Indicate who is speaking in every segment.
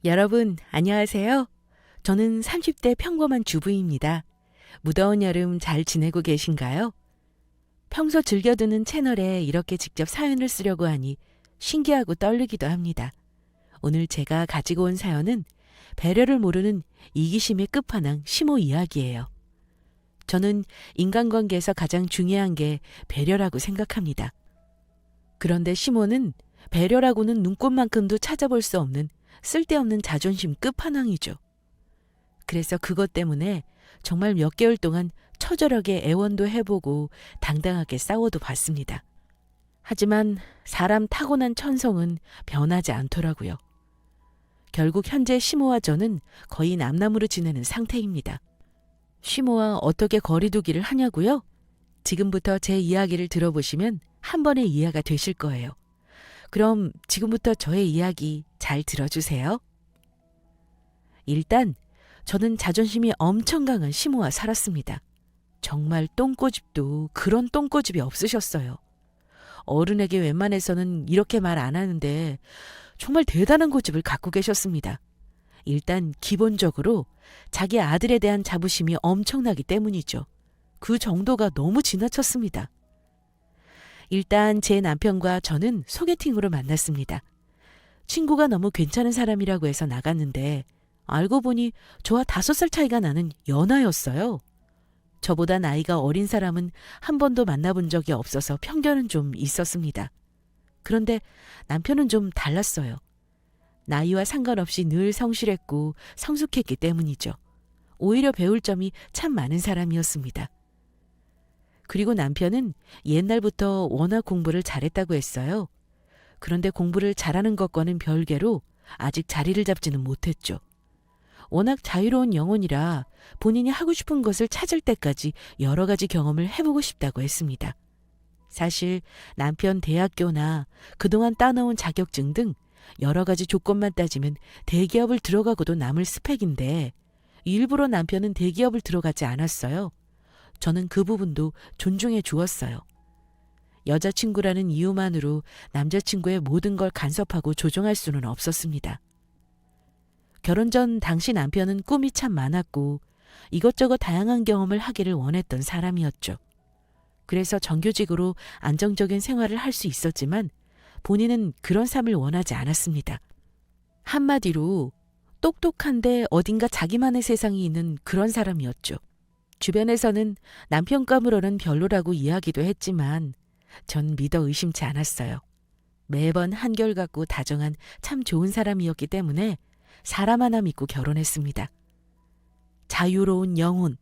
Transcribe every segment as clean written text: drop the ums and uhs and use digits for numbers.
Speaker 1: 여러분, 안녕하세요. 저는 30대 평범한 주부입니다. 무더운 여름 잘 지내고 계신가요? 평소 즐겨 듣는 채널에 이렇게 직접 사연을 쓰려고 하니 신기하고 떨리기도 합니다. 오늘 제가 가지고 온 사연은 배려를 모르는 이기심의 끝판왕 시모 이야기예요. 저는 인간관계에서 가장 중요한 게 배려라고 생각합니다. 그런데 시모는 배려라고는 눈꽃만큼도 찾아볼 수 없는 쓸데없는 자존심 끝판왕이죠. 그래서 그것 때문에 정말 몇 개월 동안 처절하게 애원도 해보고 당당하게 싸워도 봤습니다. 하지만 사람 타고난 천성은 변하지 않더라고요. 결국 현재 시모와 저는 거의 남남으로 지내는 상태입니다. 시모와 어떻게 거리두기를 하냐고요? 지금부터 제 이야기를 들어보시면 한 번의 이해가 되실 거예요. 그럼 지금부터 저의 이야기 잘 들어주세요. 일단 저는 자존심이 엄청 강한 시모와 살았습니다. 정말 똥꼬집도 그런 똥꼬집이 없으셨어요. 어른에게 웬만해서는 이렇게 말 안 하는데 정말 대단한 고집을 갖고 계셨습니다. 일단 기본적으로 자기 아들에 대한 자부심이 엄청나기 때문이죠. 그 정도가 너무 지나쳤습니다. 일단 제 남편과 저는 소개팅으로 만났습니다. 친구가 너무 괜찮은 사람이라고 해서 나갔는데 알고 보니 저와 5살 차이가 나는 연하였어요. 저보다 나이가 어린 사람은 한 번도 만나본 적이 없어서 편견은 좀 있었습니다. 그런데 남편은 좀 달랐어요. 나이와 상관없이 늘 성실했고 성숙했기 때문이죠. 오히려 배울 점이 참 많은 사람이었습니다. 그리고 남편은 옛날부터 워낙 공부를 잘했다고 했어요. 그런데 공부를 잘하는 것과는 별개로 아직 자리를 잡지는 못했죠. 워낙 자유로운 영혼이라 본인이 하고 싶은 것을 찾을 때까지 여러 가지 경험을 해보고 싶다고 했습니다. 사실 남편 대학교나 그동안 따놓은 자격증 등 여러 가지 조건만 따지면 대기업을 들어가고도 남을 스펙인데 일부러 남편은 대기업을 들어가지 않았어요. 저는 그 부분도 존중해 주었어요. 여자친구라는 이유만으로 남자친구의 모든 걸 간섭하고 조종할 수는 없었습니다. 결혼 전 당시 남편은 꿈이 참 많았고 이것저것 다양한 경험을 하기를 원했던 사람이었죠. 그래서 정규직으로 안정적인 생활을 할 수 있었지만 본인은 그런 삶을 원하지 않았습니다. 한마디로 똑똑한데 어딘가 자기만의 세상이 있는 그런 사람이었죠. 주변에서는 남편감으로는 별로라고 이야기도 했지만 전 믿어 의심치 않았어요. 매번 한결같고 다정한 참 좋은 사람이었기 때문에 사람 하나 믿고 결혼했습니다. 자유로운 영혼.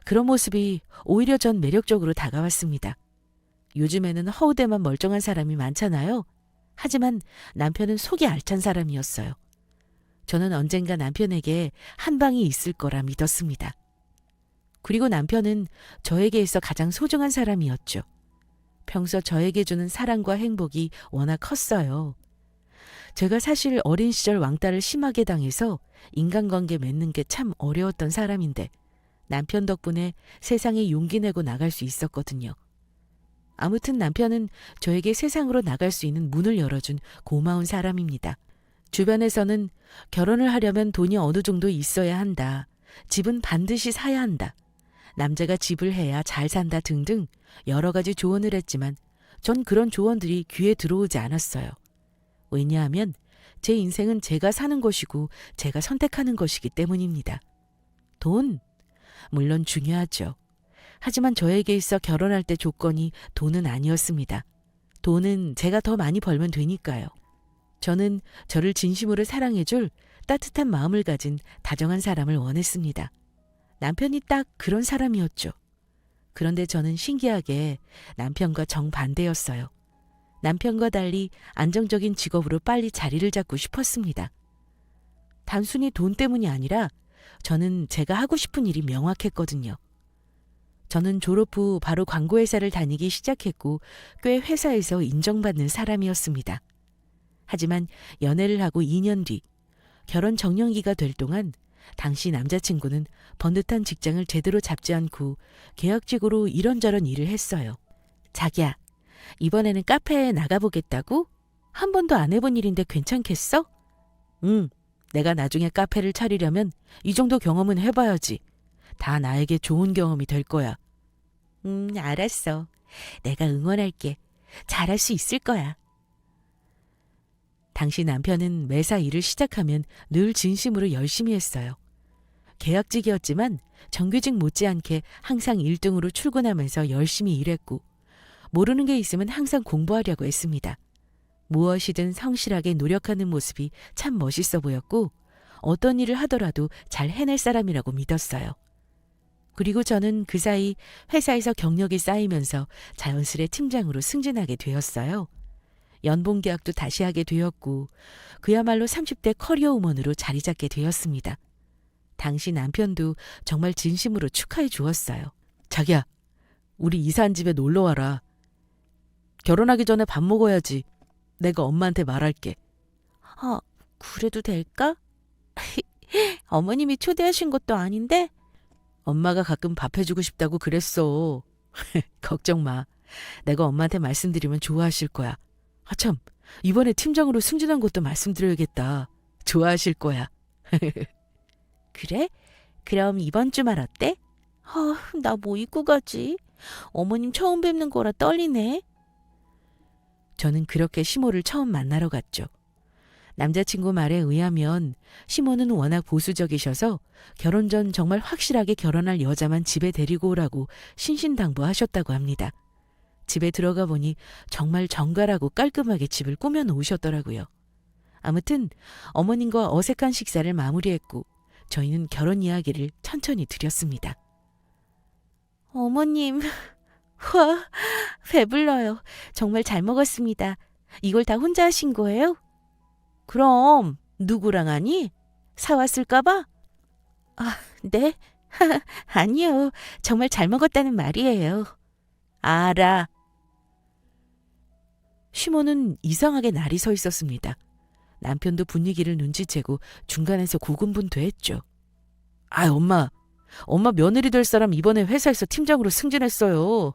Speaker 1: 그런 모습이 오히려 전 매력적으로 다가왔습니다. 요즘에는 허우대만 멀쩡한 사람이 많잖아요. 하지만 남편은 속이 알찬 사람이었어요. 저는 언젠가 남편에게 한 방이 있을 거라 믿었습니다. 그리고 남편은 저에게 있어 가장 소중한 사람이었죠. 평소 저에게 주는 사랑과 행복이 워낙 컸어요. 제가 사실 어린 시절 왕따를 심하게 당해서 인간관계 맺는 게 참 어려웠던 사람인데 남편 덕분에 세상에 용기 내고 나갈 수 있었거든요. 아무튼 남편은 저에게 세상으로 나갈 수 있는 문을 열어준 고마운 사람입니다. 주변에서는 결혼을 하려면 돈이 어느 정도 있어야 한다. 집은 반드시 사야 한다. 남자가 집을 해야 잘 산다 등등 여러 가지 조언을 했지만 전 그런 조언들이 귀에 들어오지 않았어요. 왜냐하면 제 인생은 제가 사는 것이고 제가 선택하는 것이기 때문입니다. 돈? 물론 중요하죠. 하지만 저에게 있어 결혼할 때 조건이 돈은 아니었습니다. 돈은 제가 더 많이 벌면 되니까요. 저는 저를 진심으로 사랑해줄 따뜻한 마음을 가진 다정한 사람을 원했습니다. 남편이 딱 그런 사람이었죠. 그런데 저는 신기하게 남편과 정반대였어요. 남편과 달리 안정적인 직업으로 빨리 자리를 잡고 싶었습니다. 단순히 돈 때문이 아니라 저는 제가 하고 싶은 일이 명확했거든요. 저는 졸업 후 바로 광고회사를 다니기 시작했고 꽤 회사에서 인정받는 사람이었습니다. 하지만 연애를 하고 2년 뒤 결혼 정년기가 될 동안 당시 남자친구는 번듯한 직장을 제대로 잡지 않고 계약직으로 이런저런 일을 했어요. 자기야, 이번에는 카페에 나가보겠다고? 한 번도 안 해본 일인데 괜찮겠어? 응, 내가 나중에 카페를 차리려면 이 정도 경험은 해봐야지. 다 나에게 좋은 경험이 될 거야. 알았어. 내가 응원할게. 잘할 수 있을 거야. 당시 남편은 매사 일을 시작하면 늘 진심으로 열심히 했어요. 계약직이었지만 정규직 못지않게 항상 1등으로 출근하면서 열심히 일했고 모르는 게 있으면 항상 공부하려고 했습니다. 무엇이든 성실하게 노력하는 모습이 참 멋있어 보였고 어떤 일을 하더라도 잘 해낼 사람이라고 믿었어요. 그리고 저는 그 사이 회사에서 경력이 쌓이면서 자연스레 팀장으로 승진하게 되었어요. 연봉 계약도 다시 하게 되었고 그야말로 30대 커리어 우먼으로 자리 잡게 되었습니다. 당시 남편도 정말 진심으로 축하해 주었어요. 자기야, 우리 이사한 집에 놀러 와라. 결혼하기 전에 밥 먹어야지. 내가 엄마한테 말할게. 그래도 될까? 어머님이 초대하신 것도 아닌데? 엄마가 가끔 밥 해주고 싶다고 그랬어. 걱정 마. 내가 엄마한테 말씀드리면 좋아하실 거야. 참, 이번에 팀장으로 승진한 것도 말씀드려야겠다. 좋아하실 거야. 그래? 그럼 이번 주말 어때? 나 뭐 입고 가지? 어머님 처음 뵙는 거라 떨리네. 저는 그렇게 시모를 처음 만나러 갔죠. 남자친구 말에 의하면 시모는 워낙 보수적이셔서 결혼 전 정말 확실하게 결혼할 여자만 집에 데리고 오라고 신신당부하셨다고 합니다. 집에 들어가 보니 정말 정갈하고 깔끔하게 집을 꾸며 놓으셨더라고요. 아무튼 어머님과 어색한 식사를 마무리했고 저희는 결혼 이야기를 천천히 드렸습니다. 어머님, 와, 배불러요. 정말 잘 먹었습니다. 이걸 다 혼자 하신 거예요? 그럼 누구랑 하니? 사왔을까 봐? 네? 아니요. 정말 잘 먹었다는 말이에요. 알아. 시모는 이상하게 날이 서 있었습니다. 남편도 분위기를 눈치채고 중간에서 고군분투했죠. 엄마 며느리 될 사람 이번에 회사에서 팀장으로 승진했어요.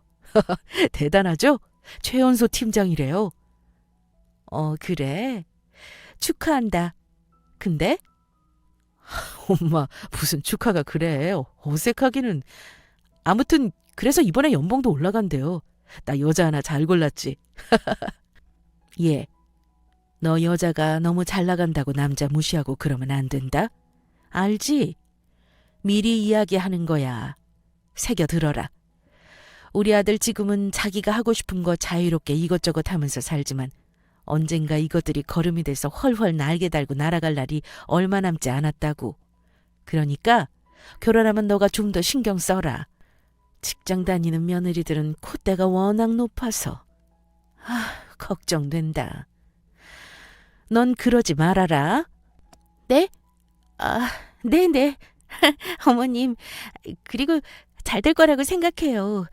Speaker 1: 대단하죠? 최연소 팀장이래요. 그래? 축하한다. 근데? 엄마, 무슨 축하가 그래. 어색하기는. 아무튼 그래서 이번에 연봉도 올라간대요. 나 여자 하나 잘 골랐지. 예. 너 여자가 너무 잘 나간다고 남자 무시하고 그러면 안 된다. 알지? 미리 이야기하는 거야. 새겨 들어라. 우리 아들 지금은 자기가 하고 싶은 거 자유롭게 이것저것 하면서 살지만 언젠가 이것들이 거름이 돼서 헐헐 날개 달고 날아갈 날이 얼마 남지 않았다고. 그러니까 결혼하면 너가 좀 더 신경 써라. 직장 다니는 며느리들은 콧대가 워낙 높아서. 걱정된다. 넌 그러지 말아라. 네? 네네. 어머님, 그리고 잘 될 거라고 생각해요.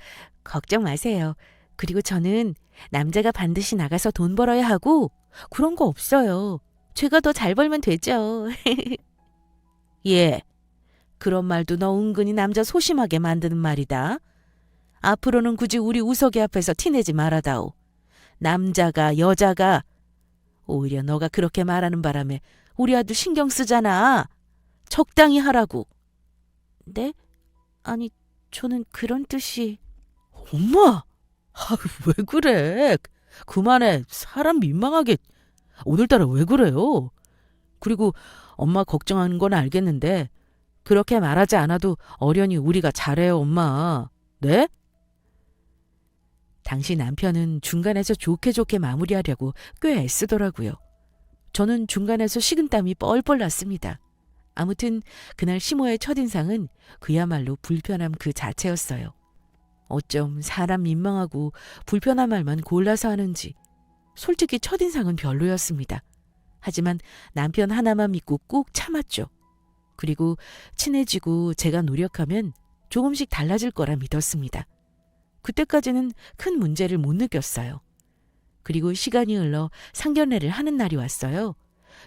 Speaker 1: 걱정 마세요. 그리고 저는 남자가 반드시 나가서 돈 벌어야 하고 그런 거 없어요. 제가 더 잘 벌면 되죠. 예, 그런 말도 너 은근히 남자 소심하게 만드는 말이다. 앞으로는 굳이 우리 우석이 앞에서 티내지 말아다오. 남자가 여자가 오히려 너가 그렇게 말하는 바람에 우리 아들 신경 쓰잖아. 적당히 하라고. 네? 아니, 저는 그런 뜻이... 엄마! 왜 그래? 그만해. 사람 민망하게. 오늘따라 왜 그래요? 그리고 엄마 걱정하는 건 알겠는데 그렇게 말하지 않아도 어련히 우리가 잘해요, 엄마. 네? 당시 남편은 중간에서 좋게 좋게 마무리하려고 꽤 애쓰더라고요. 저는 중간에서 식은땀이 뻘뻘 났습니다. 아무튼 그날 시모의 첫인상은 그야말로 불편함 그 자체였어요. 어쩜 사람 민망하고 불편한 말만 골라서 하는지 솔직히 첫인상은 별로였습니다. 하지만 남편 하나만 믿고 꾹 참았죠. 그리고 친해지고 제가 노력하면 조금씩 달라질 거라 믿었습니다. 그때까지는 큰 문제를 못 느꼈어요. 그리고 시간이 흘러 상견례를 하는 날이 왔어요.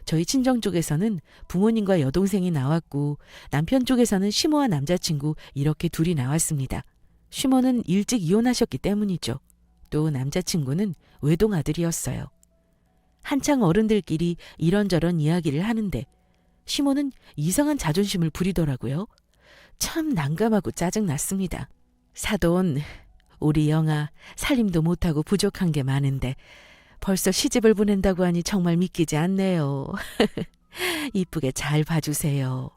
Speaker 1: 저희 친정 쪽에서는 부모님과 여동생이 나왔고 남편 쪽에서는 시모와 남자친구 이렇게 둘이 나왔습니다. 시모는 일찍 이혼하셨기 때문이죠. 또 남자친구는 외동아들이었어요. 한창 어른들끼리 이런저런 이야기를 하는데 시모는 이상한 자존심을 부리더라고요. 참 난감하고 짜증났습니다. 사돈, 우리 영아 살림도 못하고 부족한 게 많은데 벌써 시집을 보낸다고 하니 정말 믿기지 않네요. 이쁘게 잘 봐주세요.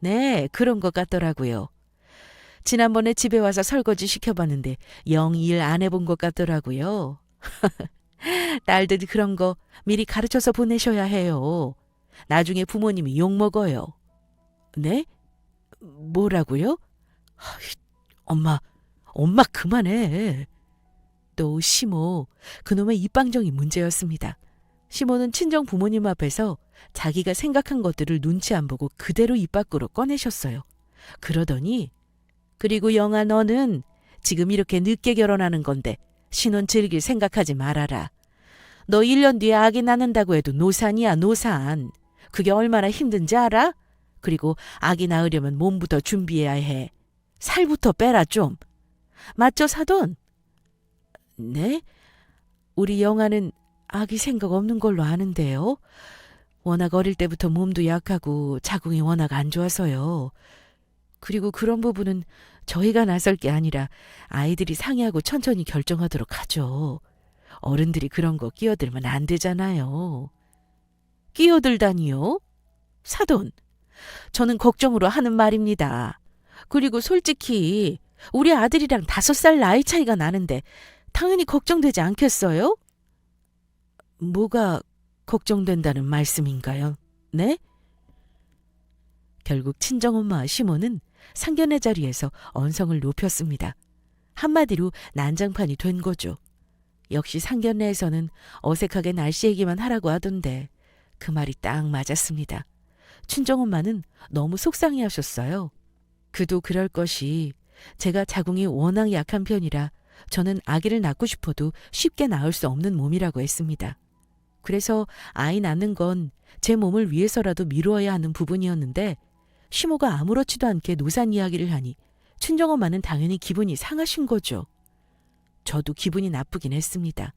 Speaker 1: 네, 그런 것 같더라고요. 지난번에 집에 와서 설거지 시켜봤는데 영 일 안 해본 것 같더라고요. 딸들이 그런 거 미리 가르쳐서 보내셔야 해요. 나중에 부모님이 욕먹어요. 네? 뭐라고요? 엄마 그만해. 또 시모, 그놈의 입방정이 문제였습니다. 시모는 친정 부모님 앞에서 자기가 생각한 것들을 눈치 안 보고 그대로 입 밖으로 꺼내셨어요. 그러더니 그리고 영아 너는 지금 이렇게 늦게 결혼하는 건데 신혼 즐길 생각하지 말아라. 너 1년 뒤에 아기 낳는다고 해도 노산이야 노산. 그게 얼마나 힘든지 알아? 그리고 아기 낳으려면 몸부터 준비해야 해. 살부터 빼라 좀. 맞죠 사돈? 네? 우리 영아는 아기 생각 없는 걸로 아는데요. 워낙 어릴 때부터 몸도 약하고 자궁이 워낙 안 좋아서요. 그리고 그런 부분은 저희가 나설 게 아니라 아이들이 상의하고 천천히 결정하도록 하죠. 어른들이 그런 거 끼어들면 안 되잖아요. 끼어들다니요? 사돈, 저는 걱정으로 하는 말입니다. 그리고 솔직히 우리 아들이랑 5살 나이 차이가 나는데 당연히 걱정되지 않겠어요? 뭐가 걱정된다는 말씀인가요? 네? 결국 친정엄마와 시모는 상견례 자리에서 언성을 높였습니다. 한마디로 난장판이 된 거죠. 역시 상견례에서는 어색하게 날씨 얘기만 하라고 하던데 그 말이 딱 맞았습니다. 친정엄마는 너무 속상해하셨어요. 그도 그럴 것이 제가 자궁이 워낙 약한 편이라 저는 아기를 낳고 싶어도 쉽게 낳을 수 없는 몸이라고 했습니다. 그래서 아이 낳는 건 제 몸을 위해서라도 미루어야 하는 부분이었는데 시모가 아무렇지도 않게 노산 이야기를 하니 친정엄마는 당연히 기분이 상하신 거죠. 저도 기분이 나쁘긴 했습니다.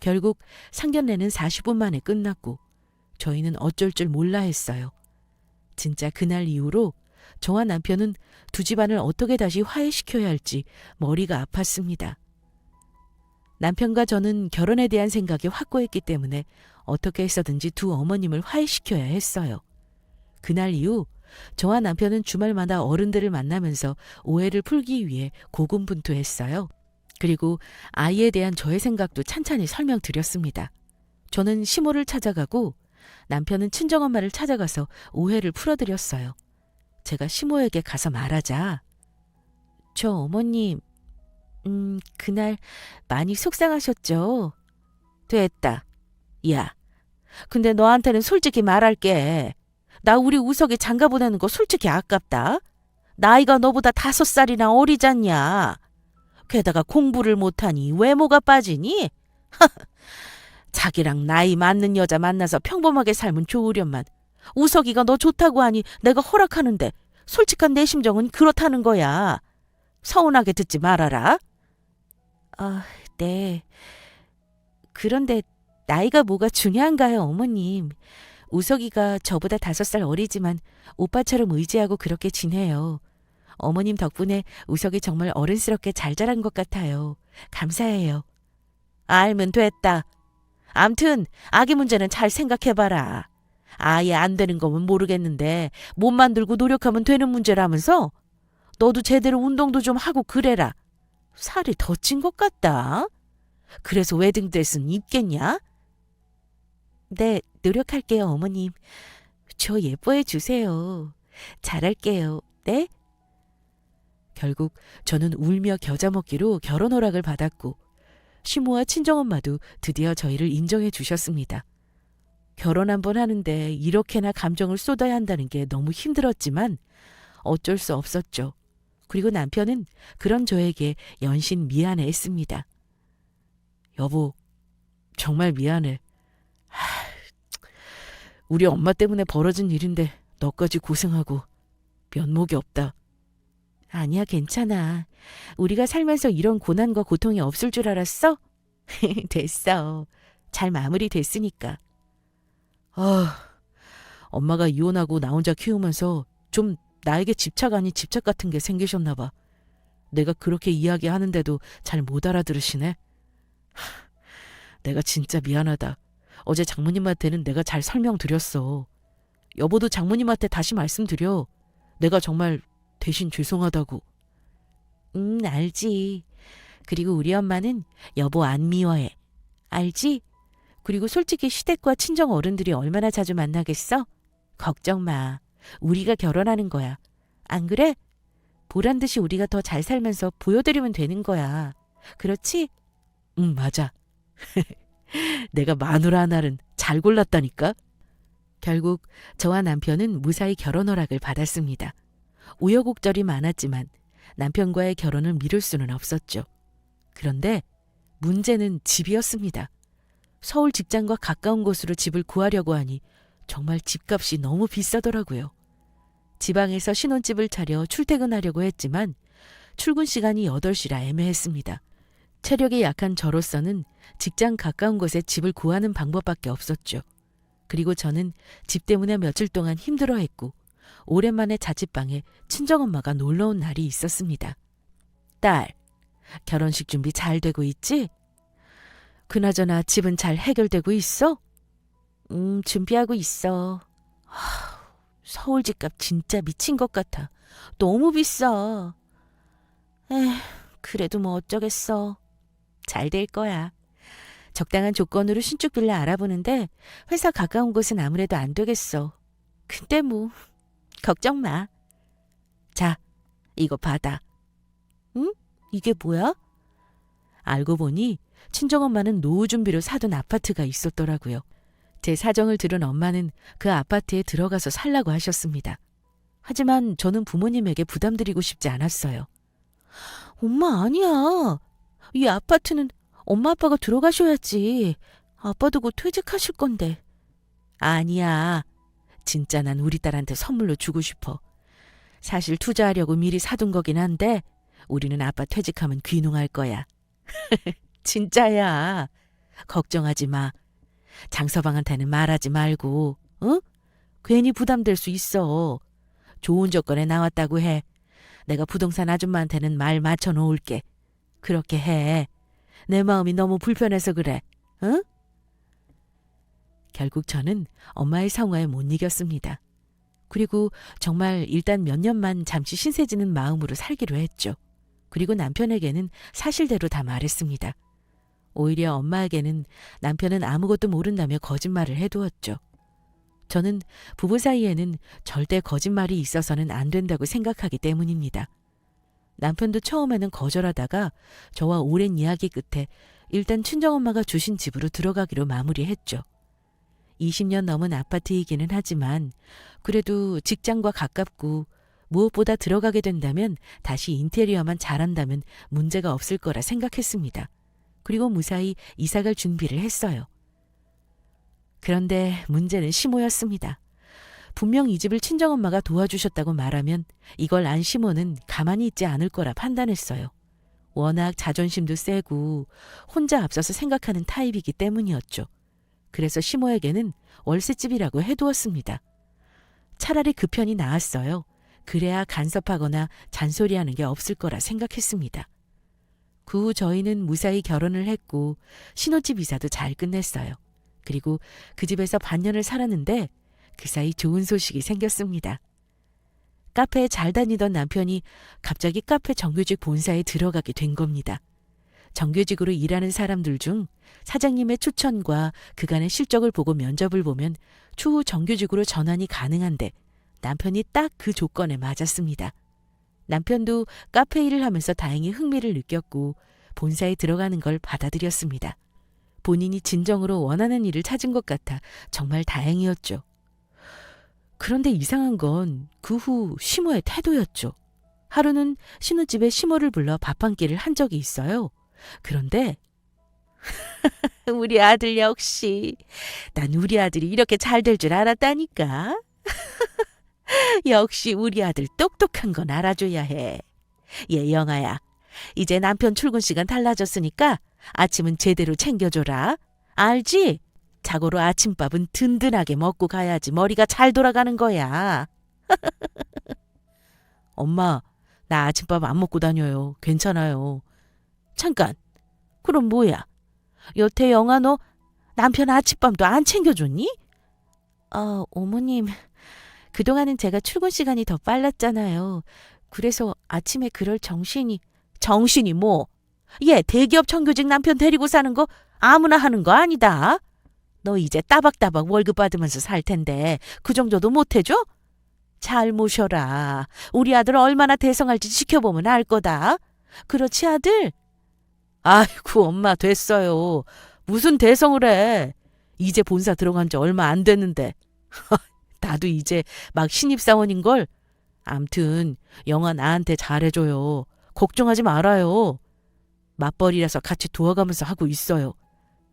Speaker 1: 결국 상견례는 40분 만에 끝났고 저희는 어쩔 줄 몰라 했어요. 진짜 그날 이후로 저와 남편은 두 집안을 어떻게 다시 화해시켜야 할지 머리가 아팠습니다. 남편과 저는 결혼에 대한 생각이 확고했기 때문에 어떻게 해서든지 두 어머님을 화해시켜야 했어요. 그날 이후 저와 남편은 주말마다 어른들을 만나면서 오해를 풀기 위해 고군분투했어요. 그리고 아이에 대한 저의 생각도 찬찬히 설명드렸습니다. 저는 시모를 찾아가고 남편은 친정엄마를 찾아가서 오해를 풀어드렸어요. 제가 시모에게 가서 말하자. 저 어머님, 그날 많이 속상하셨죠? 됐다. 야, 근데 너한테는 솔직히 말할게. 나 우리 우석이 장가 보내는 거 솔직히 아깝다. 나이가 너보다 5살이나 어리잖냐. 게다가 공부를 못하니 외모가 빠지니? 자기랑 나이 맞는 여자 만나서 평범하게 살면 좋으련만 우석이가 너 좋다고 하니 내가 허락하는데 솔직한 내 심정은 그렇다는 거야. 서운하게 듣지 말아라. 아, 네. 그런데 나이가 뭐가 중요한가요, 어머님. 우석이가 저보다 5살 어리지만 오빠처럼 의지하고 그렇게 지내요. 어머님 덕분에 우석이 정말 어른스럽게 잘 자란 것 같아요. 감사해요. 알면 됐다. 암튼 아기 문제는 잘 생각해봐라. 아예 안 되는 거면 모르겠는데 몸 만들고 노력하면 되는 문제라면서 너도 제대로 운동도 좀 하고 그래라. 살이 더 찐 것 같다. 그래서 웨딩드레스는 입겠냐? 네, 노력할게요, 어머님. 저 예뻐해 주세요. 잘할게요. 네? 결국 저는 울며 겨자 먹기로 결혼 허락을 받았고 시모와 친정엄마도 드디어 저희를 인정해 주셨습니다. 결혼 한 번 하는데 이렇게나 감정을 쏟아야 한다는 게 너무 힘들었지만 어쩔 수 없었죠. 그리고 남편은 그런 저에게 연신 미안해했습니다. 여보, 정말 미안해. 우리 엄마 때문에 벌어진 일인데 너까지 고생하고 면목이 없다. 아니야, 괜찮아. 우리가 살면서 이런 고난과 고통이 없을 줄 알았어? 됐어. 잘 마무리됐으니까. 엄마가 이혼하고 나 혼자 키우면서 좀 나에게 집착 아닌 집착 같은 게 생기셨나 봐. 내가 그렇게 이야기하는데도 잘 못 알아들으시네. 내가 진짜 미안하다. 어제 장모님한테는 내가 잘 설명드렸어. 여보도 장모님한테 다시 말씀드려. 내가 정말 대신 죄송하다고. 알지. 그리고 우리 엄마는 여보 안 미워해. 알지? 그리고 솔직히 시댁과 친정 어른들이 얼마나 자주 만나겠어? 걱정 마. 우리가 결혼하는 거야. 안 그래? 보란 듯이 우리가 더 잘 살면서 보여드리면 되는 거야. 그렇지? 응, 맞아. 내가 마누라 하나는 잘 골랐다니까. 결국 저와 남편은 무사히 결혼 허락을 받았습니다. 우여곡절이 많았지만 남편과의 결혼을 미룰 수는 없었죠. 그런데 문제는 집이었습니다. 서울 직장과 가까운 곳으로 집을 구하려고 하니 정말 집값이 너무 비싸더라고요. 지방에서 신혼집을 차려 출퇴근하려고 했지만 출근 시간이 8시라 애매했습니다. 체력이 약한 저로서는 직장 가까운 곳에 집을 구하는 방법밖에 없었죠. 그리고 저는 집 때문에 며칠 동안 힘들어했고 오랜만에 자취방에 친정엄마가 놀러온 날이 있었습니다. 딸, 결혼식 준비 잘 되고 있지? 그나저나 집은 잘 해결되고 있어? 준비하고 있어. 서울 집값 진짜 미친 것 같아. 너무 비싸. 그래도 뭐 어쩌겠어. 잘 될 거야. 적당한 조건으로 신축 빌라 알아보는데 회사 가까운 곳은 아무래도 안 되겠어. 근데 뭐 걱정 마. 자, 이거 받아. 응? 이게 뭐야? 알고 보니 친정엄마는 노후 준비로 사둔 아파트가 있었더라고요. 제 사정을 들은 엄마는 그 아파트에 들어가서 살라고 하셨습니다. 하지만 저는 부모님에게 부담드리고 싶지 않았어요. 엄마 아니야. 이 아파트는 엄마 아빠가 들어가셔야지. 아빠도 곧 퇴직하실 건데. 아니야. 진짜 난 우리 딸한테 선물로 주고 싶어. 사실 투자하려고 미리 사둔 거긴 한데 우리는 아빠 퇴직하면 귀농할 거야. 진짜야. 걱정하지 마. 장서방한테는 말하지 말고, 응? 괜히 부담될 수 있어. 좋은 조건에 나왔다고 해. 내가 부동산 아줌마한테는 말 맞춰 놓을게. 그렇게 해. 내 마음이 너무 불편해서 그래. 응? 결국 저는 엄마의 성화에 못 이겼습니다. 그리고 정말 일단 몇 년만 잠시 신세지는 마음으로 살기로 했죠. 그리고 남편에게는 사실대로 다 말했습니다. 오히려 엄마에게는 남편은 아무것도 모른다며 거짓말을 해두었죠. 저는 부부 사이에는 절대 거짓말이 있어서는 안 된다고 생각하기 때문입니다. 남편도 처음에는 거절하다가 저와 오랜 이야기 끝에 일단 친정엄마가 주신 집으로 들어가기로 마무리했죠. 20년 넘은 아파트이기는 하지만 그래도 직장과 가깝고 무엇보다 들어가게 된다면 다시 인테리어만 잘한다면 문제가 없을 거라 생각했습니다. 그리고 무사히 이사갈 준비를 했어요. 그런데 문제는 시모였습니다. 분명 이 집을 친정엄마가 도와주셨다고 말하면 이걸 안 시모는 가만히 있지 않을 거라 판단했어요. 워낙 자존심도 세고 혼자 앞서서 생각하는 타입이기 때문이었죠. 그래서 시모에게는 월세집이라고 해두었습니다. 차라리 그 편이 나았어요. 그래야 간섭하거나 잔소리하는 게 없을 거라 생각했습니다. 그 후 저희는 무사히 결혼을 했고 신혼집 이사도 잘 끝냈어요. 그리고 그 집에서 반년을 살았는데 그 사이 좋은 소식이 생겼습니다. 카페에 잘 다니던 남편이 갑자기 카페 정규직 본사에 들어가게 된 겁니다. 정규직으로 일하는 사람들 중 사장님의 추천과 그간의 실적을 보고 면접을 보면 추후 정규직으로 전환이 가능한데 남편이 딱 그 조건에 맞았습니다. 남편도 카페 일을 하면서 다행히 흥미를 느꼈고 본사에 들어가는 걸 받아들였습니다. 본인이 진정으로 원하는 일을 찾은 것 같아 정말 다행이었죠. 그런데 이상한 건 그 후 시모의 태도였죠. 하루는 신혼집에 시모를 불러 밥 한 끼를 한 적이 있어요. 그런데 우리 아들 역시 난 우리 아들이 이렇게 잘 될 줄 알았다니까. 역시 우리 아들 똑똑한 건 알아줘야 해. 얘 영아야, 이제 남편 출근 시간 달라졌으니까 아침은 제대로 챙겨줘라. 알지? 자고로 아침밥은 든든하게 먹고 가야지 머리가 잘 돌아가는 거야. 엄마, 나 아침밥 안 먹고 다녀요. 괜찮아요. 잠깐, 그럼 뭐야? 여태 영아 너 남편 아침밥도 안 챙겨줬니? 어머님, 그동안은 제가 출근 시간이 더 빨랐잖아요. 그래서 아침에 그럴 정신이... 정신이 뭐? 얘 대기업 정규직 남편 데리고 사는 거 아무나 하는 거 아니다. 너 이제 따박따박 월급 받으면서 살 텐데 그 정도도 못 해줘? 잘 모셔라. 우리 아들 얼마나 대성할지 지켜보면 알 거다. 그렇지 아들? 아이고 엄마 됐어요. 무슨 대성을 해. 이제 본사 들어간 지 얼마 안 됐는데. 나도 이제 막 신입사원인걸. 암튼 영아 나한테 잘해줘요. 걱정하지 말아요. 맞벌이라서 같이 도와가면서 하고 있어요.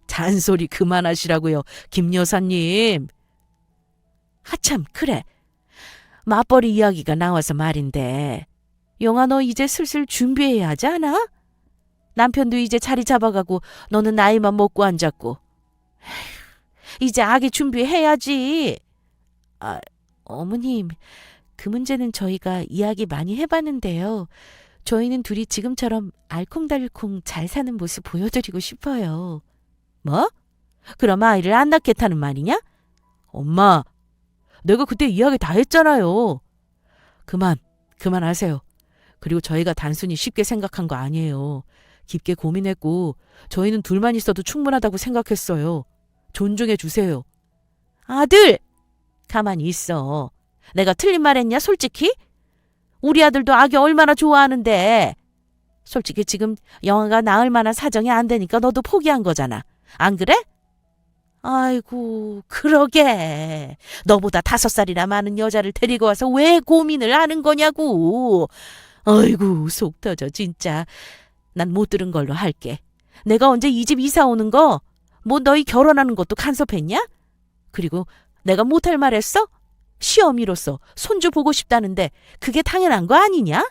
Speaker 1: 잔소리 그만하시라고요, 김 여사님. 하참 그래. 맞벌이 이야기가 나와서 말인데 영아 너 이제 슬슬 준비해야 하지 않아? 남편도 이제 자리 잡아가고 너는 나이만 먹고 앉았고. 에휴, 이제 아기 준비해야지. 어머님, 그 문제는 저희가 이야기 많이 해봤는데요. 저희는 둘이 지금처럼 알콩달콩 잘 사는 모습 보여드리고 싶어요. 뭐? 그럼 아이를 안 낳겠다는 말이냐? 엄마, 내가 그때 이야기 다 했잖아요. 그만하세요. 그리고 저희가 단순히 쉽게 생각한 거 아니에요. 깊게 고민했고 저희는 둘만 있어도 충분하다고 생각했어요. 존중해 주세요. 아들! 가만히 있어. 내가 틀린 말 했냐 솔직히? 우리 아들도 아기 얼마나 좋아하는데. 솔직히 지금 영아가 낳을 만한 사정이 안 되니까 너도 포기한 거잖아. 안 그래? 아이고 그러게. 너보다 5살이나 많은 여자를 데리고 와서 왜 고민을 하는 거냐고. 아이고 속 터져 진짜. 난 못 들은 걸로 할게. 내가 언제 이 집 이사 오는 거 뭐 너희 결혼하는 것도 간섭했냐? 그리고 내가 못할 말 했어? 시어미로서 손주 보고 싶다는데 그게 당연한 거 아니냐?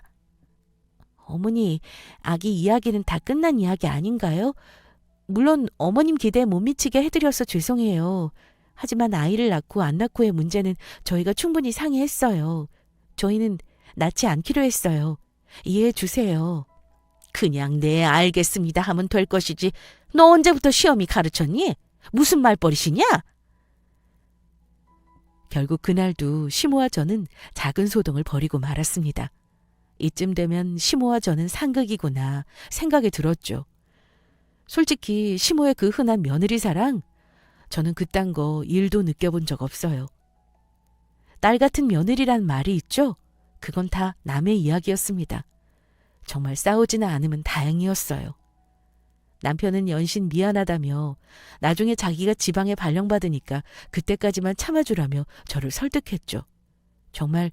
Speaker 1: 어머니, 아기 이야기는 다 끝난 이야기 아닌가요? 물론 어머님 기대에 못 미치게 해드려서 죄송해요. 하지만 아이를 낳고 안 낳고의 문제는 저희가 충분히 상의했어요. 저희는 낳지 않기로 했어요. 이해해 주세요. 그냥 네 알겠습니다 하면 될 것이지. 너 언제부터 시어미 가르쳤니? 무슨 말버릇이냐? 결국 그날도 시모와 저는 작은 소동을 벌이고 말았습니다. 이쯤 되면 시모와 저는 상극이구나 생각이 들었죠. 솔직히 시모의 그 흔한 며느리 사랑, 저는 그딴 거 일도 느껴본 적 없어요. 딸 같은 며느리란 말이 있죠? 그건 다 남의 이야기였습니다. 정말 싸우지는 않으면 다행이었어요. 남편은 연신 미안하다며 나중에 자기가 지방에 발령받으니까 그때까지만 참아주라며 저를 설득했죠. 정말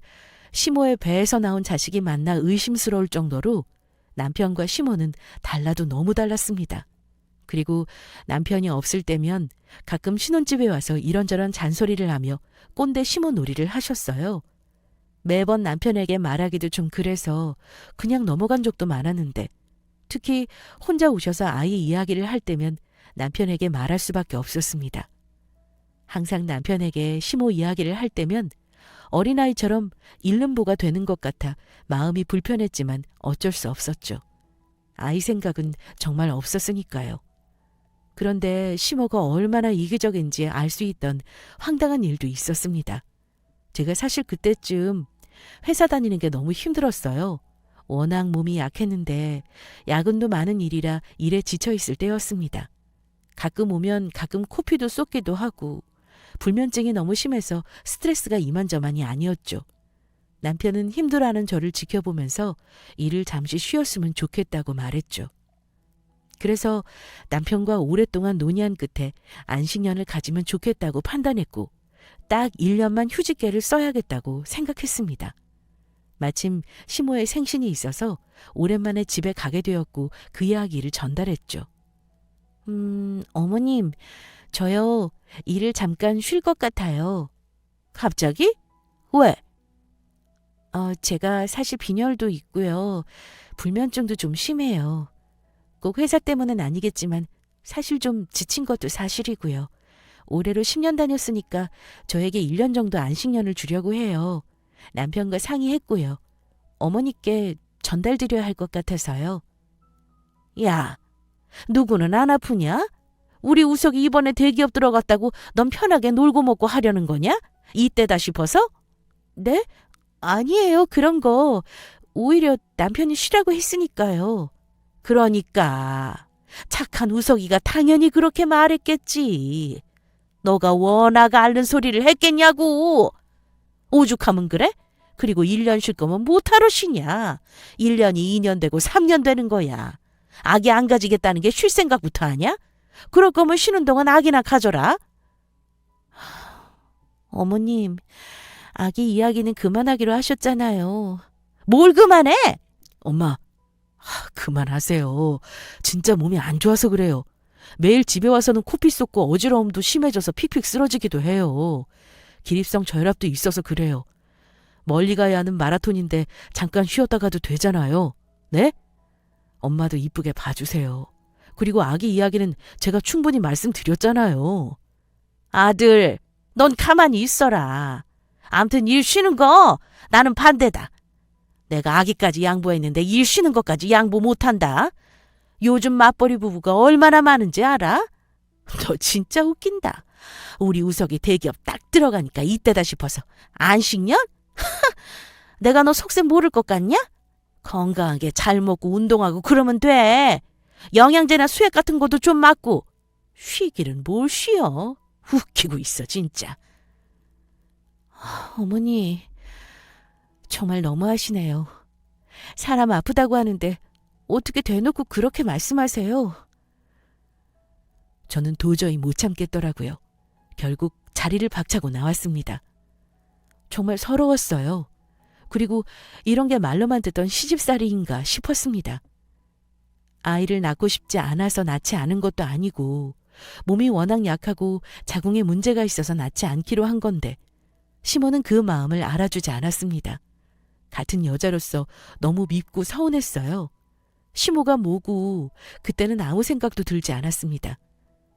Speaker 1: 시모의 배에서 나온 자식이 맞나 의심스러울 정도로 남편과 시모는 달라도 너무 달랐습니다. 그리고 남편이 없을 때면 가끔 신혼집에 와서 이런저런 잔소리를 하며 꼰대 시모 놀이를 하셨어요. 매번 남편에게 말하기도 좀 그래서 그냥 넘어간 적도 많았는데 특히 혼자 오셔서 아이 이야기를 할 때면 남편에게 말할 수밖에 없었습니다. 항상 남편에게 시모 이야기를 할 때면 어린아이처럼 잃는 보가 되는 것 같아 마음이 불편했지만 어쩔 수 없었죠. 아이 생각은 정말 없었으니까요. 그런데 시모가 얼마나 이기적인지 알 수 있던 황당한 일도 있었습니다. 제가 사실 그때쯤 회사 다니는 게 너무 힘들었어요. 워낙 몸이 약했는데 야근도 많은 일이라 일에 지쳐있을 때였습니다. 가끔 오면 가끔 코피도 쏟기도 하고 불면증이 너무 심해서 스트레스가 이만저만이 아니었죠. 남편은 힘들어하는 저를 지켜보면서 일을 잠시 쉬었으면 좋겠다고 말했죠. 그래서 남편과 오랫동안 논의한 끝에 안식년을 가지면 좋겠다고 판단했고 딱 1년만 휴직계를 써야겠다고 생각했습니다. 마침 시모의 생신이 있어서 오랜만에 집에 가게 되었고 그 이야기를 전달했죠. 어머님, 저요 일을 잠깐 쉴 것 같아요. 갑자기? 왜? 제가 사실 빈혈도 있고요. 불면증도 좀 심해요. 꼭 회사 때문은 아니겠지만 사실 좀 지친 것도 사실이고요. 올해로 10년 다녔으니까 저에게 1년 정도 안식년을 주려고 해요. 남편과 상의했고요. 어머니께 전달드려야 할 것 같아서요. 야, 누구는 안 아프냐? 우리 우석이 이번에 대기업 들어갔다고 넌 편하게 놀고 먹고 하려는 거냐? 이때다 싶어서? 네? 아니에요, 그런 거. 오히려 남편이 쉬라고 했으니까요. 그러니까 착한 우석이가 당연히 그렇게 말했겠지. 너가 워낙 앓는 소리를 했겠냐고. 오죽하면 그래? 그리고 1년 쉴 거면 못하러 쉬냐. 1년이 2년 되고 3년 되는 거야. 아기 안 가지겠다는 게 쉴 생각부터 하냐? 그럴 거면 쉬는 동안 아기나 가져라. 어머님, 아기 이야기는 그만하기로 하셨잖아요. 뭘 그만해? 엄마, 그만하세요. 진짜 몸이 안 좋아서 그래요. 매일 집에 와서는 코피 쏟고 어지러움도 심해져서 픽픽 쓰러지기도 해요. 기립성 저혈압도 있어서 그래요. 멀리 가야 하는 마라톤인데 잠깐 쉬었다 가도 되잖아요. 네? 엄마도 이쁘게 봐주세요. 그리고 아기 이야기는 제가 충분히 말씀드렸잖아요. 아들, 넌 가만히 있어라. 암튼 일 쉬는 거 나는 반대다. 내가 아기까지 양보했는데 일 쉬는 것까지 양보 못한다. 요즘 맞벌이 부부가 얼마나 많은지 알아? 너 진짜 웃긴다. 우리 우석이 대기업 딱 들어가니까 이때다 싶어서 안식년? 내가 너 속셈 모를 것 같냐? 건강하게 잘 먹고 운동하고 그러면 돼. 영양제나 수액 같은 것도 좀 맞고. 쉬기는 뭘 쉬어. 웃기고 있어 진짜. 어머니, 정말 너무하시네요. 사람 아프다고 하는데 어떻게 대놓고 그렇게 말씀하세요? 저는 도저히 못 참겠더라고요. 결국 자리를 박차고 나왔습니다. 정말 서러웠어요. 그리고 이런 게 말로만 듣던 시집살이인가 싶었습니다. 아이를 낳고 싶지 않아서 낳지 않은 것도 아니고 몸이 워낙 약하고 자궁에 문제가 있어서 낳지 않기로 한 건데 시모는 그 마음을 알아주지 않았습니다. 같은 여자로서 너무 밉고 서운했어요. 시모가 뭐고 그때는 아무 생각도 들지 않았습니다.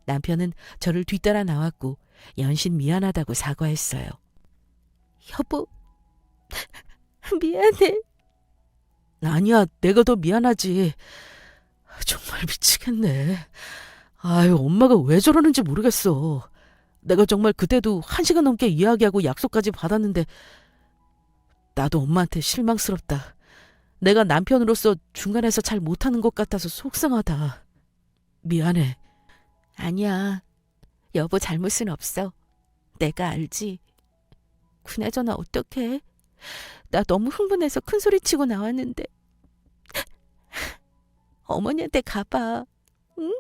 Speaker 1: 남편은 저를 뒤따라 나왔고 연신 미안하다고 사과했어요. 여보, 미안해. 아니야, 내가 더 미안하지. 정말 미치겠네. 아유, 엄마가 왜 저러는지 모르겠어. 내가 정말 그때도 1시간 넘게 이야기하고 약속까지 받았는데 나도 엄마한테 실망스럽다. 내가 남편으로서 중간에서 잘 못하는 것 같아서 속상하다. 미안해. 아니야. 여보 잘못은 없어. 내가 알지. 그나저나 어떡해. 나 너무 흥분해서 큰소리치고 나왔는데. 어머니한테 가봐. 응?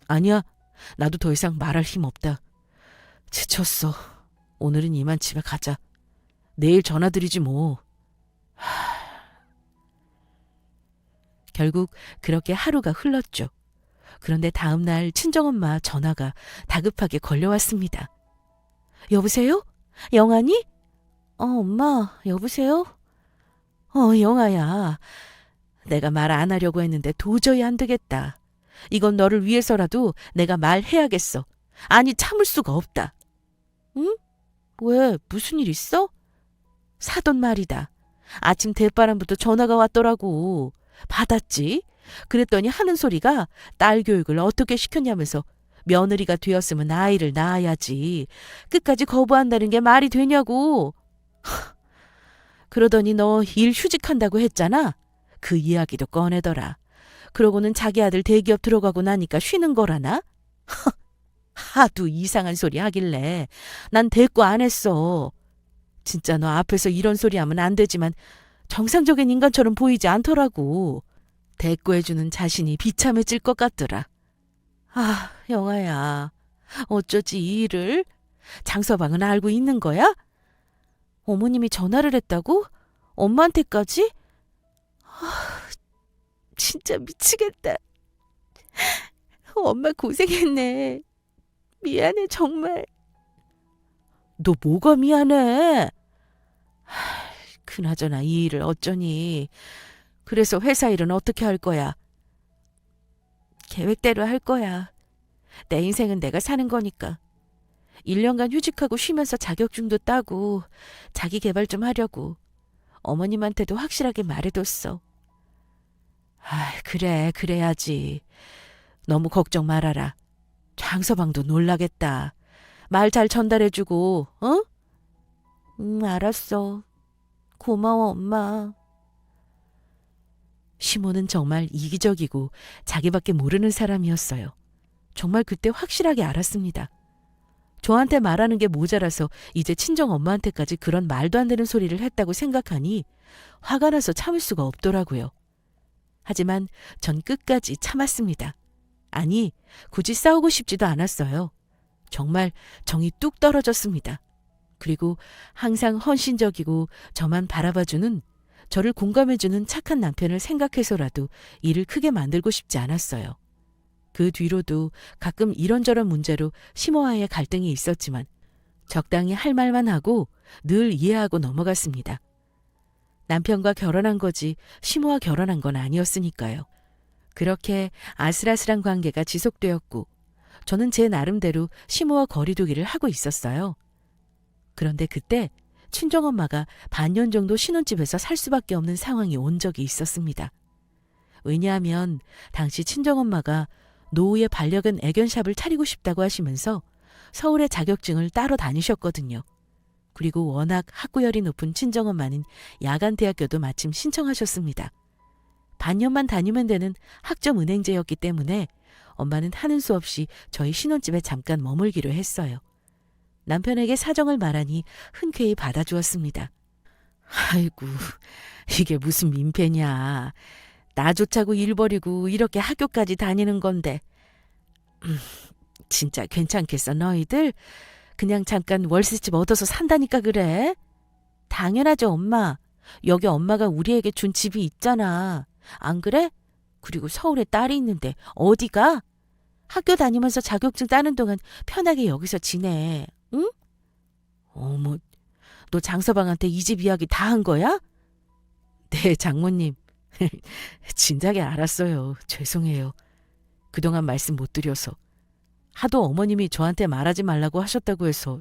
Speaker 1: 아니야. 나도 더 이상 말할 힘 없다. 지쳤어. 오늘은 이만 집에 가자. 내일 전화드리지 뭐. 결국 그렇게 하루가 흘렀죠. 그런데 다음 날 친정엄마 전화가 다급하게 걸려왔습니다. 여보세요? 영아니? 엄마, 여보세요? 영아야. 내가 말 안 하려고 했는데 도저히 안 되겠다. 이건 너를 위해서라도 내가 말해야겠어. 아니, 참을 수가 없다. 응? 왜? 무슨 일 있어? 사돈 말이다. 아침 대바람부터 전화가 왔더라고. 받았지? 그랬더니 하는 소리가 딸 교육을 어떻게 시켰냐면서 며느리가 되었으면 아이를 낳아야지. 끝까지 거부한다는 게 말이 되냐고. 그러더니 너 일 휴직한다고 했잖아. 그 이야기도 꺼내더라. 그러고는 자기 아들 대기업 들어가고 나니까 쉬는 거라나? 하도 이상한 소리 하길래 난 대꾸 안 했어. 진짜 너 앞에서 이런 소리 하면 안 되지만 정상적인 인간처럼 보이지 않더라고. 대꾸해주는 자신이 비참해질 것 같더라. 아, 영아야. 어쩌지 이 일을? 장서방은 알고 있는 거야? 어머님이 전화를 했다고? 엄마한테까지? 진짜 미치겠다. 엄마 고생했네. 미안해 정말. 너 뭐가 미안해? 그나저나 이 일을 어쩌니. 그래서 회사 일은 어떻게 할 거야? 계획대로 할 거야. 내 인생은 내가 사는 거니까. 1년간 휴직하고 쉬면서 자격증도 따고 자기 개발 좀 하려고 어머님한테도 확실하게 말해뒀어. 그래, 그래야지. 너무 걱정 말아라. 장서방도 놀라겠다. 말 잘 전달해주고, 어? 알았어. 고마워, 엄마. 시모는 정말 이기적이고 자기밖에 모르는 사람이었어요. 정말 그때 확실하게 알았습니다. 저한테 말하는 게 모자라서 이제 친정 엄마한테까지 그런 말도 안 되는 소리를 했다고 생각하니 화가 나서 참을 수가 없더라고요. 하지만 전 끝까지 참았습니다. 아니, 굳이 싸우고 싶지도 않았어요. 정말 정이 뚝 떨어졌습니다. 그리고 항상 헌신적이고 저만 바라봐주는, 저를 공감해주는 착한 남편을 생각해서라도 일을 크게 만들고 싶지 않았어요. 그 뒤로도 가끔 이런저런 문제로 시모와의 갈등이 있었지만 적당히 할 말만 하고 늘 이해하고 넘어갔습니다. 남편과 결혼한 거지 시모와 결혼한 건 아니었으니까요. 그렇게 아슬아슬한 관계가 지속되었고 저는 제 나름대로 시모와 거리두기를 하고 있었어요. 그런데 그때 친정엄마가 반년 정도 신혼집에서 살 수밖에 없는 상황이 온 적이 있었습니다. 왜냐하면 당시 친정엄마가 노후의 반려견 애견샵을 차리고 싶다고 하시면서 서울에 자격증을 따러 다니셨거든요. 그리고 워낙 학구열이 높은 친정엄마는 야간대학교도 마침 신청하셨습니다. 반년만 다니면 되는 학점은행제였기 때문에 엄마는 하는 수 없이 저희 신혼집에 잠깐 머물기로 했어요. 남편에게 사정을 말하니 흔쾌히 받아주었습니다. 아이고, 이게 무슨 민폐냐. 나조차고 일 버리고 이렇게 학교까지 다니는 건데. 진짜 괜찮겠어, 너희들? 그냥 잠깐 월세집 얻어서 산다니까 그래? 당연하죠, 엄마. 여기 엄마가 우리에게 준 집이 있잖아. 안 그래? 그리고 서울에 딸이 있는데 어디가? 학교 다니면서 자격증 따는 동안 편하게 여기서 지내. 응? 어머, 너 장서방한테 이 집 이야기 다 한 거야? 네, 장모님. 진작에 알았어요. 죄송해요. 그동안 말씀 못 드려서. 하도 어머님이 저한테 말하지 말라고 하셨다고 해서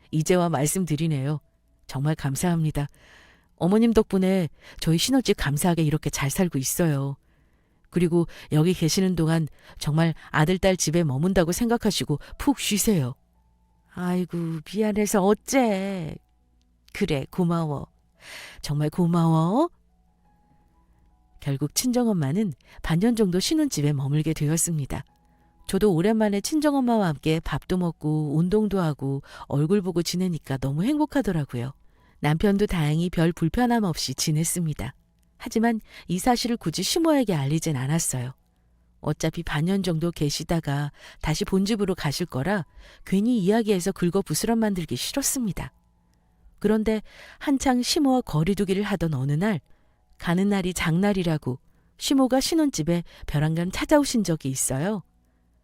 Speaker 1: 이제와 말씀드리네요. 정말 감사합니다. 어머님 덕분에 저희 신혼집 감사하게 이렇게 잘 살고 있어요. 그리고 여기 계시는 동안 정말 아들, 딸 집에 머문다고 생각하시고 푹 쉬세요. 아이고, 미안해서 어째. 그래, 고마워. 정말 고마워. 결국 친정엄마는 반년 정도 신혼집에 머물게 되었습니다. 저도 오랜만에 친정엄마와 함께 밥도 먹고 운동도 하고 얼굴 보고 지내니까 너무 행복하더라고요. 남편도 다행히 별 불편함 없이 지냈습니다. 하지만 이 사실을 굳이 시모에게 알리진 않았어요. 어차피 반년 정도 계시다가 다시 본집으로 가실 거라 괜히 이야기해서 긁어 부스럼 만들기 싫었습니다. 그런데 한창 시모와 거리두기를 하던 어느 날, 가는 날이 장날이라고 시모가 신혼집에 벼랑간 찾아오신 적이 있어요.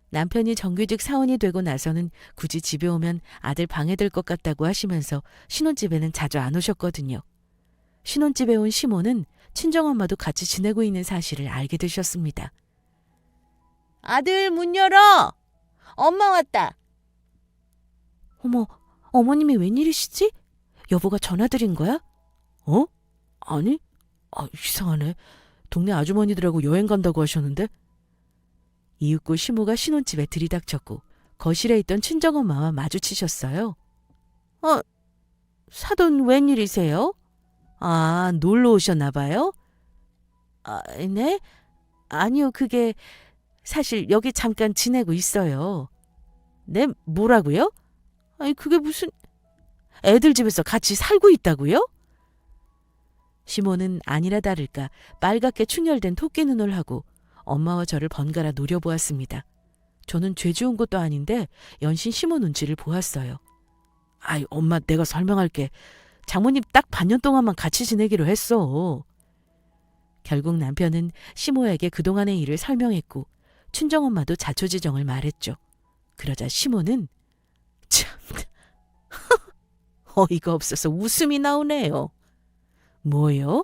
Speaker 1: 남편이 정규직 사원이 되고 나서는 굳이 집에 오면 아들 방해될 것 같다고 하시면서 신혼집에는 자주 안 오셨거든요. 신혼집에 온 시모는 친정엄마도 같이 지내고 있는 사실을 알게 되셨습니다. 아들 문 열어! 엄마 왔다! 어머, 어머님이 웬일이시지? 여보가 전화드린 거야? 어? 아니? 이상하네. 동네 아주머니들하고 여행 간다고 하셨는데? 이윽고 시모가 신혼집에 들이닥쳤고 거실에 있던 친정엄마와 마주치셨어요. 사돈 웬일이세요? 놀러 오셨나 봐요? 네? 아니요, 그게 사실 여기 잠깐 지내고 있어요. 네, 뭐라고요? 그게 무슨... 애들 집에서 같이 살고 있다고요? 시모는 아니라 다를까 빨갛게 충혈된 토끼 눈을 하고 엄마와 저를 번갈아 노려보았습니다. 저는 죄 지은 것도 아닌데 연신 시모 눈치를 보았어요. 엄마, 내가 설명할게. 장모님 딱 반년 동안만 같이 지내기로 했어. 결국 남편은 시모에게 그동안의 일을 설명했고 친정엄마도 자초지정을 말했죠. 그러자 시모는 참 어이가 없어서 웃음이 나오네요. 뭐요?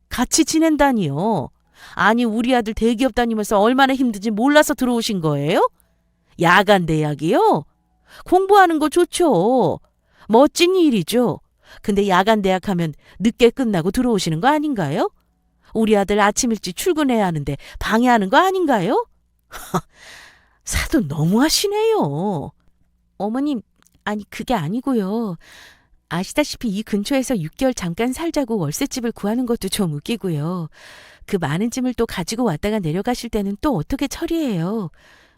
Speaker 1: 같이 지낸다니요? 아니, 우리 아들 대기업 다니면서 얼마나 힘든지 몰라서 들어오신 거예요? 야간 대학이요? 공부하는 거 좋죠. 멋진 일이죠. 근데 야간 대학하면 늦게 끝나고 들어오시는 거 아닌가요? 우리 아들 아침 일찍 출근해야 하는데 방해하는 거 아닌가요? 사돈 너무하시네요. 어머님, 아니 그게 아니고요. 아시다시피 이 근처에서 6개월 잠깐 살자고 월세집을 구하는 것도 좀 웃기고요. 그 많은 짐을 또 가지고 왔다가 내려가실 때는 또 어떻게 처리해요?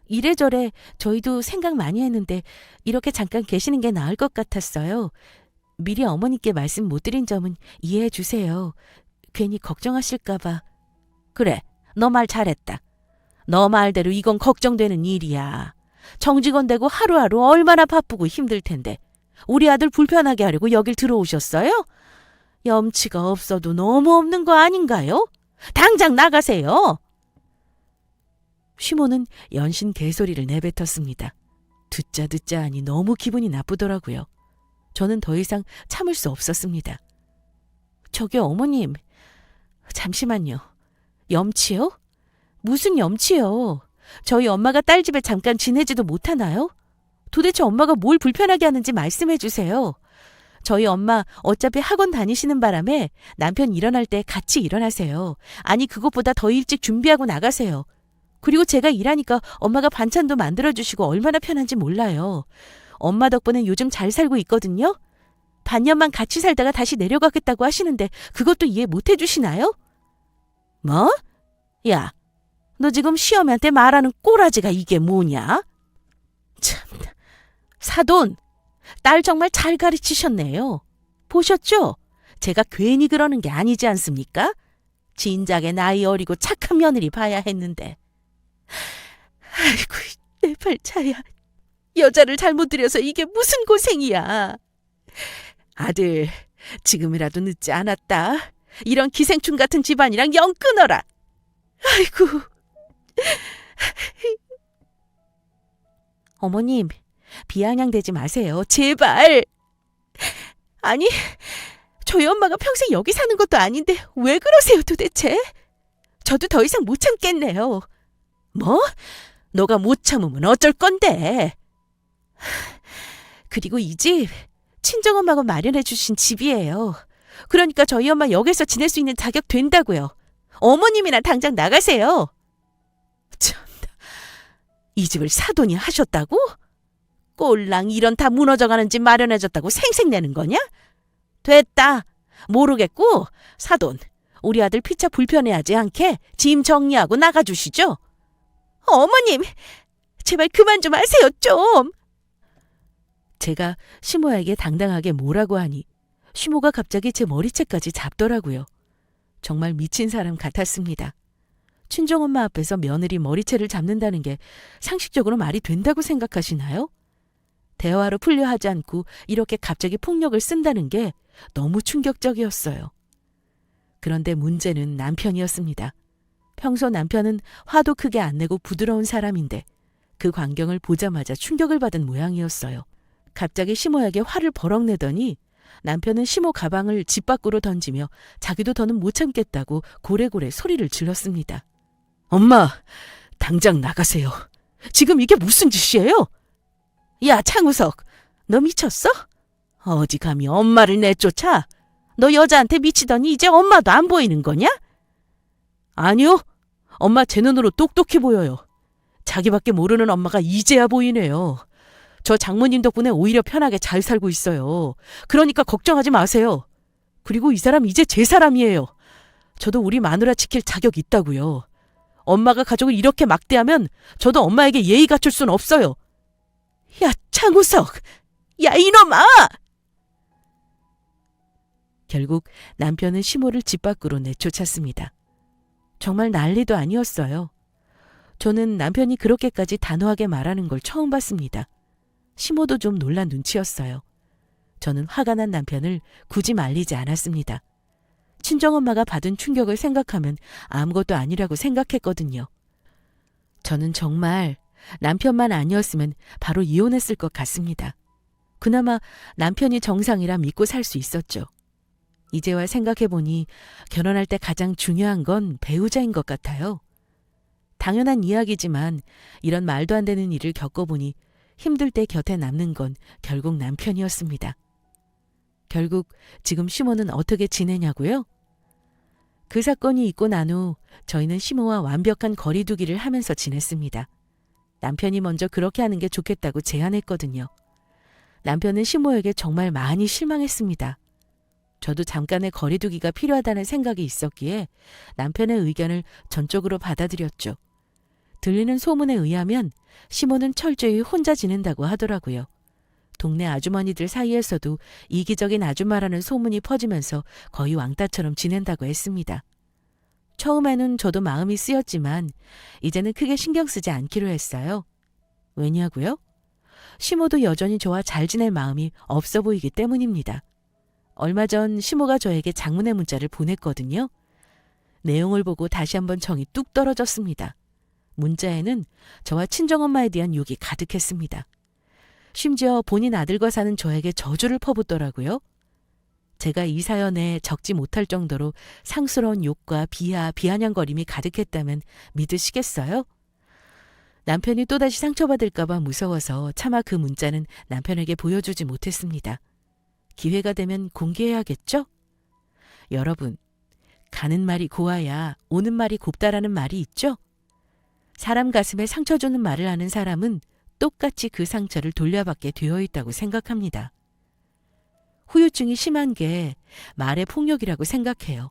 Speaker 1: 이래저래 저희도 생각 많이 했는데 이렇게 잠깐 계시는 게 나을 것 같았어요. 미리 어머니께 말씀 못 드린 점은 이해해 주세요. 괜히 걱정하실까 봐. 그래, 너 말 잘했다. 너 말대로 이건 걱정되는 일이야. 정직원 되고 하루하루 얼마나 바쁘고 힘들 텐데 우리 아들 불편하게 하려고 여길 들어오셨어요? 염치가 없어도 너무 없는 거 아닌가요? 당장 나가세요. 시모는 연신 개소리를 내뱉었습니다. 듣자 하니 너무 기분이 나쁘더라고요. 저는 더 이상 참을 수 없었습니다. 저기 어머님, 잠시만요. 염치요? 무슨 염치요? 저희 엄마가 딸 집에 잠깐 지내지도 못하나요? 도대체 엄마가 뭘 불편하게 하는지 말씀해 주세요. 저희 엄마 어차피 학원 다니시는 바람에 남편 일어날 때 같이 일어나세요. 아니 그것보다 더 일찍 준비하고 나가세요. 그리고 제가 일하니까 엄마가 반찬도 만들어주시고 얼마나 편한지 몰라요. 엄마 덕분에 요즘 잘 살고 있거든요. 반년만 같이 살다가 다시 내려가겠다고 하시는데 그것도 이해 못 해주시나요? 뭐? 야, 너 지금 시어머니한테 말하는 꼬라지가 이게 뭐냐? 참나. 사돈, 딸 정말 잘 가르치셨네요. 보셨죠? 제가 괜히 그러는 게 아니지 않습니까? 진작에 나이 어리고 착한 며느리 봐야 했는데. 아이고, 내 팔자야. 여자를 잘못 들여서 이게 무슨 고생이야. 아들, 지금이라도 늦지 않았다. 이런 기생충 같은 집안이랑 영 끊어라. 아이고. 어머님, 비아냥대지 마세요. 제발. 아니, 저희 엄마가 평생 여기 사는 것도 아닌데 왜 그러세요 도대체? 저도 더 이상 못 참겠네요. 뭐? 너가 못 참으면 어쩔 건데? 그리고 이 집 친정엄마가 마련해 주신 집이에요. 그러니까 저희 엄마 여기서 지낼 수 있는 자격 된다고요. 어머님이나 당장 나가세요. 참나, 이 집을 사돈이 하셨다고? 꼴랑 이런 다 무너져가는 집 마련해줬다고 생색내는 거냐? 됐다. 모르겠고 사돈, 우리 아들 피차 불편해하지 않게 짐 정리하고 나가주시죠. 어머님, 제발 그만 좀 하세요 좀. 제가 시모에게 당당하게 뭐라고 하니 시모가 갑자기 제 머리채까지 잡더라고요. 정말 미친 사람 같았습니다. 친정엄마 앞에서 며느리 머리채를 잡는다는 게 상식적으로 말이 된다고 생각하시나요? 대화로 풀려 하지 않고 이렇게 갑자기 폭력을 쓴다는 게 너무 충격적이었어요. 그런데 문제는 남편이었습니다. 평소 남편은 화도 크게 안 내고 부드러운 사람인데 그 광경을 보자마자 충격을 받은 모양이었어요. 갑자기 시모에게 화를 버럭 내더니 남편은 시모 가방을 집 밖으로 던지며 자기도 더는 못 참겠다고 고래고래 소리를 질렀습니다. 엄마, 당장 나가세요. 지금 이게 무슨 짓이에요? 야, 창우석, 너 미쳤어? 어디 감히 엄마를 내쫓아? 너 여자한테 미치더니 이제 엄마도 안 보이는 거냐? 아니요, 엄마 제 눈으로 똑똑히 보여요. 자기밖에 모르는 엄마가 이제야 보이네요. 저 장모님 덕분에 오히려 편하게 잘 살고 있어요. 그러니까 걱정하지 마세요. 그리고 이 사람 이제 제 사람이에요. 저도 우리 마누라 지킬 자격 있다고요. 엄마가 가족을 이렇게 막대하면 저도 엄마에게 예의 갖출 순 없어요. 야, 창우석! 야, 이놈아! 결국 남편은 시모를 집 밖으로 내쫓았습니다. 정말 난리도 아니었어요. 저는 남편이 그렇게까지 단호하게 말하는 걸 처음 봤습니다. 시모도 좀 놀란 눈치였어요. 저는 화가 난 남편을 굳이 말리지 않았습니다. 친정엄마가 받은 충격을 생각하면 아무것도 아니라고 생각했거든요. 저는 정말 남편만 아니었으면 바로 이혼했을 것 같습니다. 그나마 남편이 정상이라 믿고 살 수 있었죠. 이제와 생각해보니 결혼할 때 가장 중요한 건 배우자인 것 같아요. 당연한 이야기지만 이런 말도 안 되는 일을 겪어보니 힘들 때 곁에 남는 건 결국 남편이었습니다. 결국 지금 시모는 어떻게 지내냐고요? 그 사건이 있고 난 후 저희는 시모와 완벽한 거리두기를 하면서 지냈습니다. 남편이 먼저 그렇게 하는 게 좋겠다고 제안했거든요. 남편은 시모에게 정말 많이 실망했습니다. 저도 잠깐의 거리두기가 필요하다는 생각이 있었기에 남편의 의견을 전적으로 받아들였죠. 들리는 소문에 의하면 시모는 철저히 혼자 지낸다고 하더라고요. 동네 아주머니들 사이에서도 이기적인 아줌마라는 소문이 퍼지면서 거의 왕따처럼 지낸다고 했습니다. 처음에는 저도 마음이 쓰였지만 이제는 크게 신경 쓰지 않기로 했어요. 왜냐고요? 시모도 여전히 저와 잘 지낼 마음이 없어 보이기 때문입니다. 얼마 전 시모가 저에게 장문의 문자를 보냈거든요. 내용을 보고 다시 한번 정이 뚝 떨어졌습니다. 문자에는 저와 친정엄마에 대한 욕이 가득했습니다. 심지어 본인 아들과 사는 저에게 저주를 퍼붓더라고요. 제가 이 사연에 적지 못할 정도로 상스러운 욕과 비하, 비아냥거림이 가득했다면 믿으시겠어요? 남편이 또다시 상처받을까 봐 무서워서 차마 그 문자는 남편에게 보여주지 못했습니다. 기회가 되면 공개해야겠죠? 여러분, 가는 말이 고와야 오는 말이 곱다라는 말이 있죠? 사람 가슴에 상처 주는 말을 하는 사람은 똑같이 그 상처를 돌려받게 되어 있다고 생각합니다. 후유증이 심한 게 말의 폭력이라고 생각해요.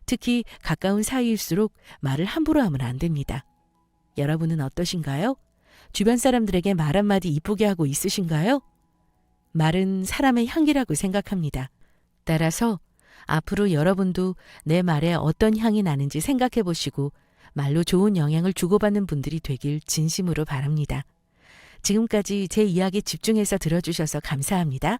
Speaker 1: 특히 가까운 사이일수록 말을 함부로 하면 안 됩니다. 여러분은 어떠신가요? 주변 사람들에게 말 한마디 이쁘게 하고 있으신가요? 말은 사람의 향기라고 생각합니다. 따라서 앞으로 여러분도 내 말에 어떤 향이 나는지 생각해 보시고 말로 좋은 영향을 주고받는 분들이 되길 진심으로 바랍니다. 지금까지 제 이야기 집중해서 들어주셔서 감사합니다.